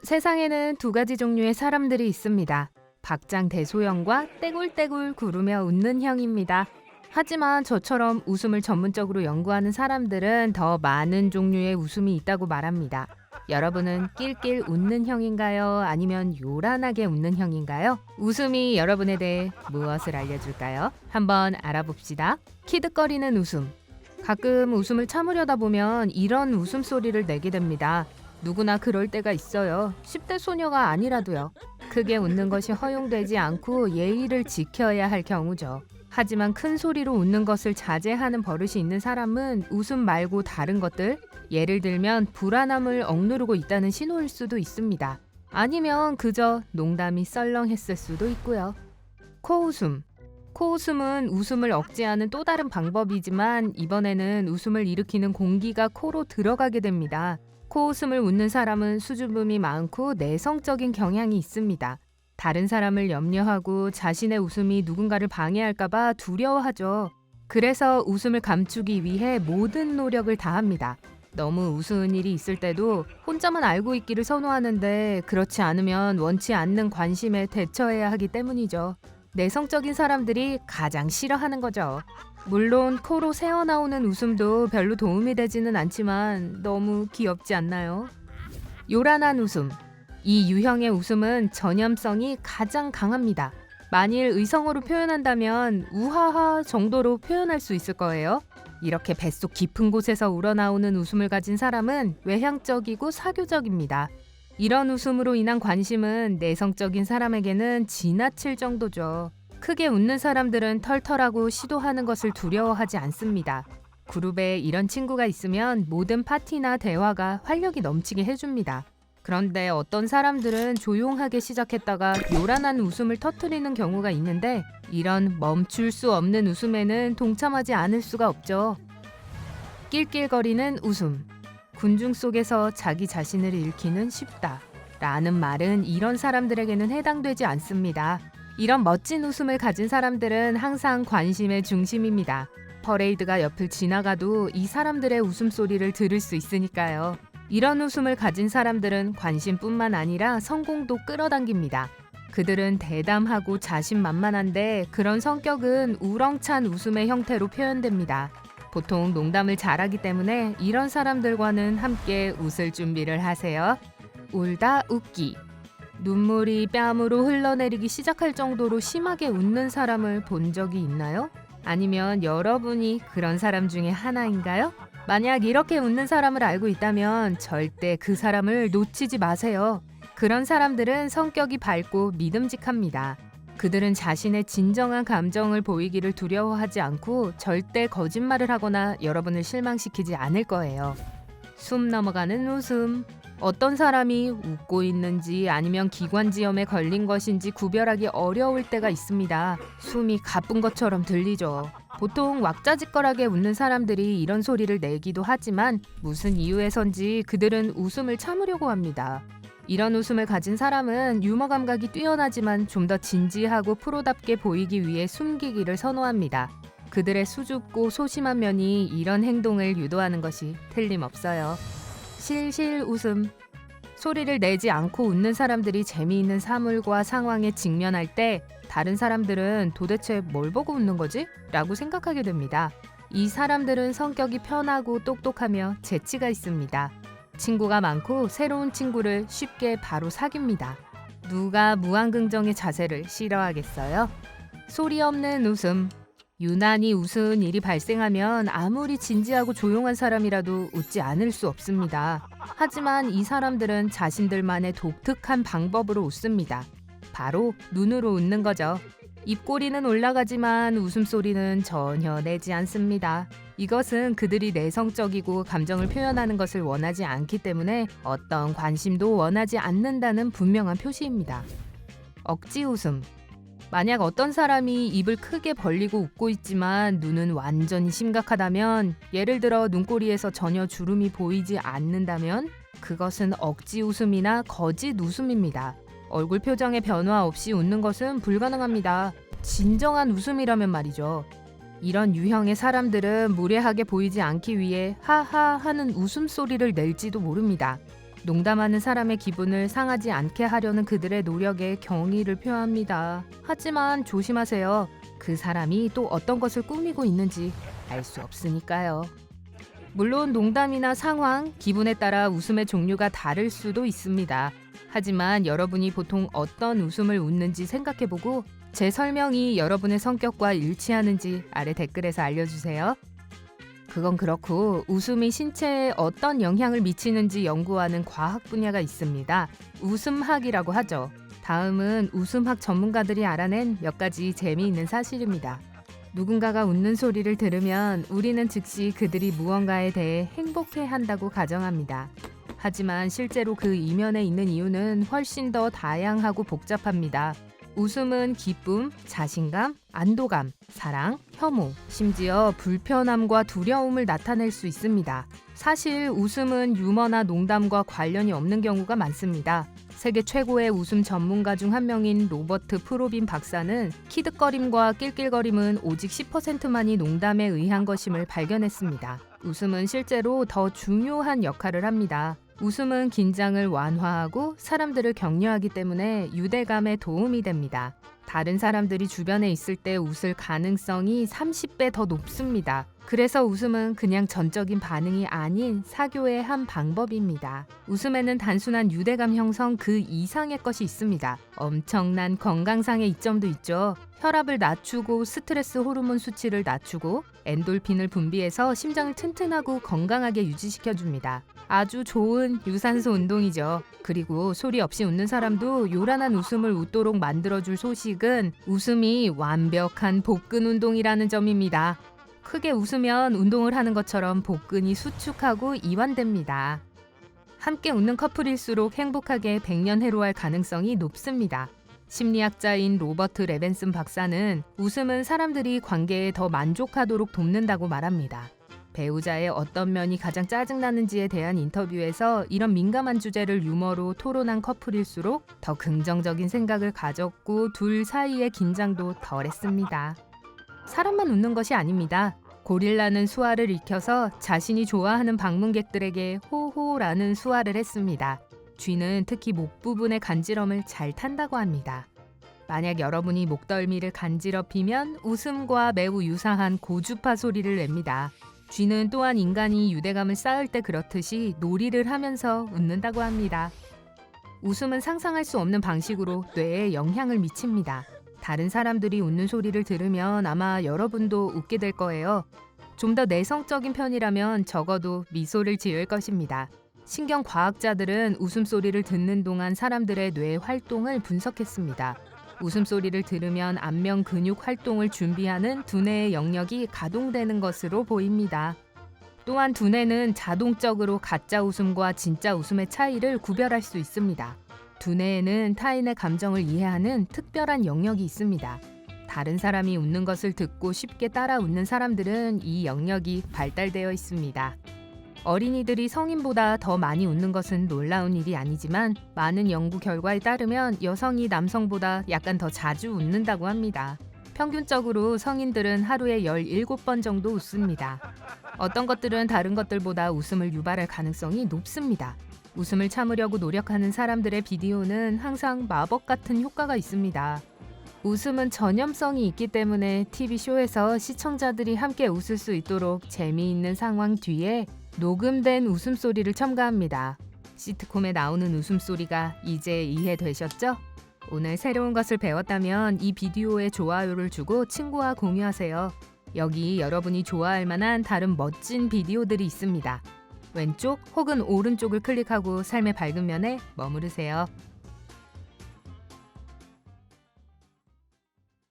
세상에는 두 가지 종류의 사람들이 있습니다. 박장대소형과 떼굴떼굴 구르며 웃는 형입니다. 하지만 저처럼 웃음을 전문적으로 연구하는 사람들은 더 많은 종류의 웃음이 있다고 말합니다. 여러분은 낄낄 웃는 형인가요? 아니면 요란하게 웃는 형인가요? 웃음이 여러분에 대해 무엇을 알려줄까요? 한번 알아봅시다. 키득거리는 웃음. 가끔 웃음을 참으려다 보면 이런 웃음소리를 내게 됩니다. 누구나 그럴 때가 있어요. 10대 소녀가 아니라도요. 크게 웃는 것이 허용되지 않고 예의를 지켜야 할 경우죠. 하지만 큰 소리로 웃는 것을 자제하는 버릇이 있는 사람은 웃음 말고 다른 것들, 예를 들면 불안함을 억누르고 있다는 신호일 수도 있습니다. 아니면 그저 농담이 썰렁했을 수도 있고요. 코웃음. 코웃음은 웃음을 억제하는 또 다른 방법이지만 이번에는 웃음을 일으키는 공기가 코로 들어가게 됩니다. 코웃음을 웃는 사람은 수줍음이 많고 내성적인 경향이 있습니다. 다른 사람을 염려하고 자신의 웃음이 누군가를 방해할까봐 두려워하죠. 그래서 웃음을 감추기 위해 모든 노력을 다합니다. 너무 우스운 일이 있을 때도 혼자만 알고 있기를 선호하는데 그렇지 않으면 원치 않는 관심에 대처해야 하기 때문이죠. 내성적인 사람들이 가장 싫어하는 거죠. 물론 코로 새어나오는 웃음도 별로 도움이 되지는 않지만 너무 귀엽지 않나요? 요란한 웃음. 이 유형의 웃음은 전염성이 가장 강합니다. 만일 의성어로 표현한다면 우하하 정도로 표현할 수 있을 거예요. 이렇게 뱃속 깊은 곳에서 우러나오는 웃음을 가진 사람은 외향적이고 사교적입니다. 이런 웃음으로 인한 관심은 내성적인 사람에게는 지나칠 정도죠. 크게 웃는 사람들은 털털하고 시도하는 것을 두려워하지 않습니다. 그룹에 이런 친구가 있으면 모든 파티나 대화가 활력이 넘치게 해줍니다. 그런데 어떤 사람들은 조용하게 시작했다가 요란한 웃음을 터뜨리는 경우가 있는데 이런 멈출 수 없는 웃음에는 동참하지 않을 수가 없죠. 낄낄거리는 웃음. 군중 속에서 자기 자신을 잃기는 쉽다. 라는 말은 이런 사람들에게는 해당되지 않습니다. 이런 멋진 웃음을 가진 사람들은 항상 관심의 중심입니다. 퍼레이드가 옆을 지나가도 이 사람들의 웃음소리를 들을 수 있으니까요. 이런 웃음을 가진 사람들은 관심뿐만 아니라 성공도 끌어당깁니다. 그들은 대담하고 자신만만한데 그런 성격은 우렁찬 웃음의 형태로 표현됩니다. 보통 농담을 잘하기 때문에 이런 사람들과는 함께 웃을 준비를 하세요. 울다 웃기. 눈물이 뺨으로 흘러내리기 시작할 정도로 심하게 웃는 사람을 본 적이 있나요? 아니면 여러분이 그런 사람 중에 하나인가요? 만약 이렇게 웃는 사람을 알고 있다면 절대 그 사람을 놓치지 마세요. 그런 사람들은 성격이 밝고 믿음직합니다. 그들은 자신의 진정한 감정을 보이기를 두려워하지 않고 절대 거짓말을 하거나 여러분을 실망시키지 않을 거예요. 숨 넘어가는 웃음. 어떤 사람이 웃고 있는지 아니면 기관지염에 걸린 것인지 구별하기 어려울 때가 있습니다. 숨이 가쁜 것처럼 들리죠. 보통 왁자지껄하게 웃는 사람들이 이런 소리를 내기도 하지만 무슨 이유에선지 그들은 웃음을 참으려고 합니다. 이런 웃음을 가진 사람은 유머 감각이 뛰어나지만 좀 더 진지하고 프로답게 보이기 위해 숨기기를 선호합니다. 그들의 수줍고 소심한 면이 이런 행동을 유도하는 것이 틀림없어요. 실실 웃음. 소리를 내지 않고 웃는 사람들이 재미있는 사물과 상황에 직면할 때 다른 사람들은 도대체 뭘 보고 웃는 거지? 라고 생각하게 됩니다. 이 사람들은 성격이 편하고 똑똑하며 재치가 있습니다. 친구가 많고 새로운 친구를 쉽게 바로 사귀입니다. 누가 무한긍정의 자세를 싫어하겠어요? 소리 없는 웃음. 유난히 우스운 일이 발생하면 아무리 진지하고 조용한 사람이라도 웃지 않을 수 없습니다. 하지만 이 사람들은 자신들만의 독특한 방법으로 웃습니다. 바로 눈으로 웃는 거죠. 입꼬리는 올라가지만 웃음소리는 전혀 내지 않습니다. 이것은 그들이 내성적이고 감정을 표현하는 것을 원하지 않기 때문에 어떤 관심도 원하지 않는다는 분명한 표시입니다. 억지 웃음. 만약 어떤 사람이 입을 크게 벌리고 웃고 있지만 눈은 완전히 심각하다면, 예를 들어 눈꼬리에서 전혀 주름이 보이지 않는다면 그것은 억지 웃음이나 거짓 웃음입니다. 얼굴 표정의 변화 없이 웃는 것은 불가능합니다. 진정한 웃음이라면 말이죠. 이런 유형의 사람들은 무례하게 보이지 않기 위해 하하 하는 웃음소리를 낼지도 모릅니다. 농담하는 사람의 기분을 상하지 않게 하려는 그들의 노력에 경의를 표합니다. 하지만 조심하세요. 그 사람이 또 어떤 것을 꾸미고 있는지 알 수 없으니까요. 물론 농담이나 상황, 기분에 따라 웃음의 종류가 다를 수도 있습니다. 하지만 여러분이 보통 어떤 웃음을 웃는지 생각해보고 제 설명이 여러분의 성격과 일치하는지 아래 댓글에서 알려주세요. 그건 그렇고 웃음이 신체에 어떤 영향을 미치는지 연구하는 과학 분야가 있습니다. 웃음학이라고 하죠. 다음은 웃음학 전문가들이 알아낸 몇 가지 재미있는 사실입니다. 누군가가 웃는 소리를 들으면 우리는 즉시 그들이 무언가에 대해 행복해한다고 가정합니다. 하지만 실제로 그 이면에 있는 이유는 훨씬 더 다양하고 복잡합니다. 웃음은 기쁨, 자신감, 안도감, 사랑, 혐오, 심지어 불편함과 두려움을 나타낼 수 있습니다. 사실 웃음은 유머나 농담과 관련이 없는 경우가 많습니다. 세계 최고의 웃음 전문가 중 한 명인 로버트 프로빈 박사는 키득거림과 낄낄거림은 오직 10%만이 농담에 의한 것임을 발견했습니다. 웃음은 실제로 더 중요한 역할을 합니다. 웃음은 긴장을 완화하고 사람들을 격려하기 때문에 유대감에 도움이 됩니다. 다른 사람들이 주변에 있을 때 웃을 가능성이 30배 더 높습니다. 그래서 웃음은 그냥 전적인 반응이 아닌 사교의 한 방법입니다. 웃음에는 단순한 유대감 형성 그 이상의 것이 있습니다. 엄청난 건강상의 이점도 있죠. 혈압을 낮추고 스트레스 호르몬 수치를 낮추고 엔돌핀을 분비해서 심장을 튼튼하고 건강하게 유지시켜줍니다. 아주 좋은 유산소 운동이죠. 그리고 소리 없이 웃는 사람도 요란한 웃음을 웃도록 만들어줄 소식은 웃음이 완벽한 복근 운동이라는 점입니다. 크게 웃으면 운동을 하는 것처럼 복근이 수축하고 이완됩니다. 함께 웃는 커플일수록 행복하게 백년해로할 가능성이 높습니다. 심리학자인 로버트 레벤슨 박사는 웃음은 사람들이 관계에 더 만족하도록 돕는다고 말합니다. 배우자의 어떤 면이 가장 짜증나는지에 대한 인터뷰에서 이런 민감한 주제를 유머로 토론한 커플일수록 더 긍정적인 생각을 가졌고 둘 사이의 긴장도 덜했습니다. 사람만 웃는 것이 아닙니다. 고릴라는 수화를 익혀서 자신이 좋아하는 방문객들에게 호호라는 수화를 했습니다. 쥐는 특히 목 부분의 간지럼을 잘 탄다고 합니다. 만약 여러분이 목덜미를 간지럽히면 웃음과 매우 유사한 고주파 소리를 냅니다. 쥐는 또한 인간이 유대감을 쌓을 때 그렇듯이 놀이를 하면서 웃는다고 합니다. 웃음은 상상할 수 없는 방식으로 뇌에 영향을 미칩니다. 다른 사람들이 웃는 소리를 들으면 아마 여러분도 웃게 될 거예요. 좀 더 내성적인 편이라면 적어도 미소를 지을 것입니다. 신경과학자들은 웃음소리를 듣는 동안 사람들의 뇌 활동을 분석했습니다. 웃음소리를 들으면 안면 근육 활동을 준비하는 두뇌의 영역이 가동되는 것으로 보입니다. 또한 두뇌는 자동적으로 가짜 웃음과 진짜 웃음의 차이를 구별할 수 있습니다. 두뇌에는 타인의 감정을 이해하는 특별한 영역이 있습니다. 다른 사람이 웃는 것을 듣고 쉽게 따라 웃는 사람들은 이 영역이 발달되어 있습니다. 어린이들이 성인보다 더 많이 웃는 것은 놀라운 일이 아니지만 많은 연구 결과에 따르면 여성이 남성보다 약간 더 자주 웃는다고 합니다. 평균적으로 성인들은 하루에 17번 정도 웃습니다. 어떤 것들은 다른 것들보다 웃음을 유발할 가능성이 높습니다. 웃음을 참으려고 노력하는 사람들의 비디오는 항상 마법 같은 효과가 있습니다. 웃음은 전염성이 있기 때문에 TV쇼에서 시청자들이 함께 웃을 수 있도록 재미있는 상황 뒤에 녹음된 웃음소리를 첨가합니다. 시트콤에 나오는 웃음소리가 이제 이해되셨죠? 오늘 새로운 것을 배웠다면 이 비디오에 좋아요를 주고 친구와 공유하세요. 여기 여러분이 좋아할 만한 다른 멋진 비디오들이 있습니다. 왼쪽 혹은 오른쪽을 클릭하고 삶의 밝은 면에 머무르세요.